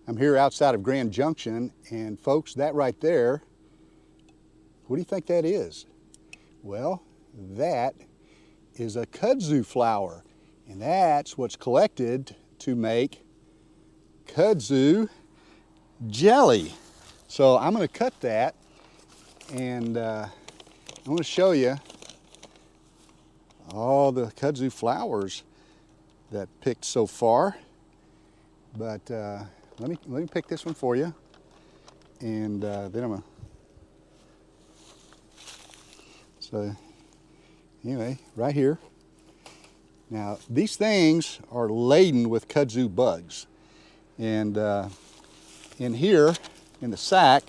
I'm here outside of Grand Junction, and folks, that right there, what do you think that is? Well, that is a kudzu flower, and that's what's collected to make kudzu jelly. So I'm going to cut that, and I'm going to show you all the kudzu flowers that picked so far. But let me pick this one for you, and then I'm gonna. So anyway, right here. Now these things are laden with kudzu bugs, and in here in the sack,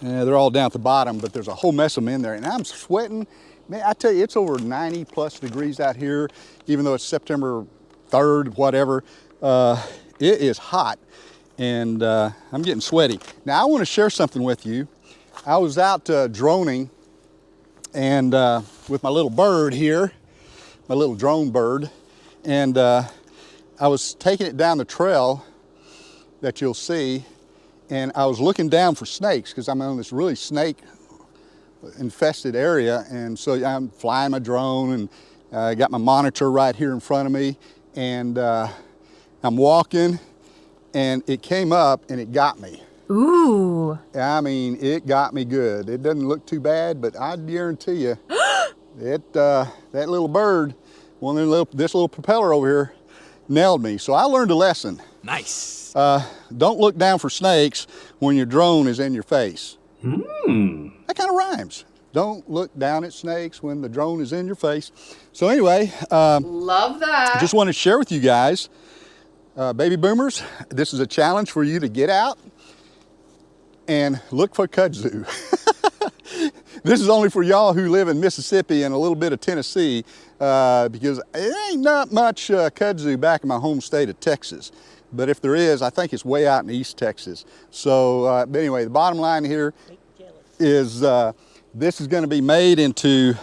they're all down at the bottom, but there's a whole mess of them in there, and I'm sweating. Man, I tell you, it's over 90 plus degrees out here, even though it's September 3rd, whatever. It is hot, and I'm getting sweaty. Now, I want to share something with you. I was out droning, and with my little bird here, my little drone bird, and I was taking it down the trail that you'll see, and I was looking down for snakes because I'm on this really snake infested area, and so I'm flying my drone, and I got my monitor right here in front of me, and I'm walking, and it came up and it got me. Ooh. I mean, it got me good. It doesn't look too bad, but I guarantee you, that little bird, this little propeller over here, nailed me. So I learned a lesson. Nice. Don't look down for snakes when your drone is in your face. That kind of rhymes. Don't look down at snakes when the drone is in your face. So anyway, love that. Just wanted to share with you guys, baby boomers, this is a challenge for you to get out and look for kudzu. This is only for y'all who live in Mississippi and a little bit of Tennessee, because it ain't not much kudzu back in my home state of Texas. But if there is, I think it's way out in East Texas. So but anyway, the bottom line here is this is going to be made into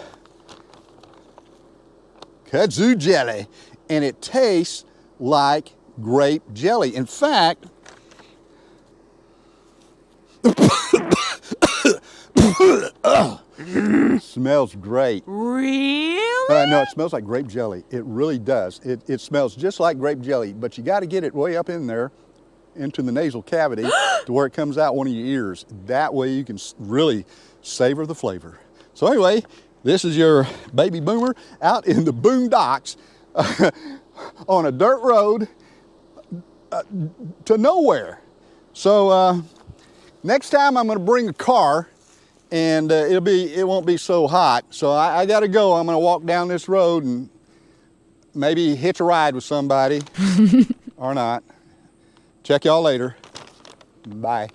kudzu jelly, and it tastes like grape jelly. In fact, smells great. Really? No, it smells like grape jelly. It really does. It smells just like grape jelly, but you got to get it way up in there into the nasal cavity to where it comes out one of your ears. That way you can really savor the flavor. So anyway, this is your baby boomer out in the boondocks on a dirt road to nowhere. So next time I'm going to bring a car, and it won't be so hot. So I got to go. I'm going to walk down this road and maybe hitch a ride with somebody or not. Check y'all later. Bye.